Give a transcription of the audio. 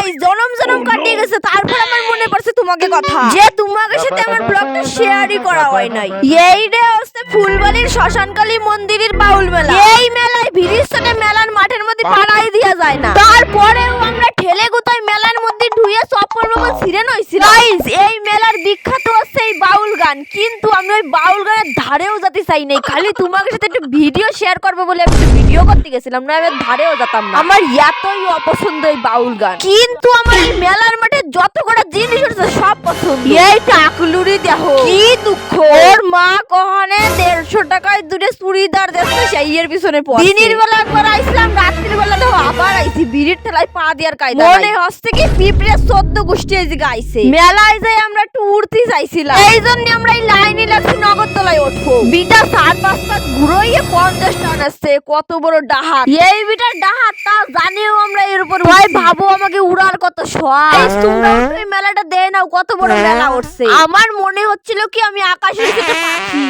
Guys জনম জনম কাটিয়ে গেছে, তারপর আমার মনে পড়ছে তোমাকে কথা যে তোমাদের সাথে আমার ব্লগটা শেয়ারই করা হয় নাই। এই রে হচ্ছে ফুলবাড়ির শ্মশানকালী মন্দিরের বাউল মেলা। এই মেলায় ভিড়ের সাথে মেলার মাঠের মধ্যে পাড়াই দেওয়া যায় না, তারপরেও আমরা ঠেলে গুতায় মেলার মধ্যে ঢুয়ে চপ্পল মপল ছিঁড়ে নইছিল। গাইস এই মেলার বিখ্যাত হচ্ছে এই বাউল গান, কিন্তু আমি ওই বাউল গানের ধারেও যেতে চাই নাই, খালি তোমাদের সাথে একটু ভিডিও শেয়ার করবো বলে আমি একটু ভিডিও করতে গেছিলাম, না আমি ধারেও যেতাম না। আমার এতই অপছন্দ এই বাউল গান, কিন্তু আমার এই মেলার মাঠে যত কটা জিনিস আছে সব পছন্দ। এই টাকলুরি দেখো কি দুঃখ, ওর মা কখনে 150 টাকায় দুটো চুড়িদার দেখছে সেই এর পিছনে পড়ে। দিনের বেলা একবার আইছিলাম, রাত্রির বেলা তো আবার আইছি, বিড়ির ঠেলায় পা দিয়ার কায়দা নাই। মনে হচ্ছে কি পিঁপড়ে 14 গোষ্ঠী এসে গাইছে। মেলায় যাই আমরা একটু উড়তে চাইছিলাম, এই জন্য আমরা এই লাইনে লাগছি নগরতলায় উঠবো। বিটা 4-5 পাক ঘুরোইয়ে 50 টান আসছে, কত বড় ডাহাত। এই বিটার ডাহাত তা জানিও আমরা এর উপর ভাই ভাবো আমাকে উড়ার কত শখ। তোমরা এই মেলাটা দেয় নাও, কত বড় মেলা উঠছে। আমার মনে হচ্ছিল কি আমি আকাশে উঠে পাখি।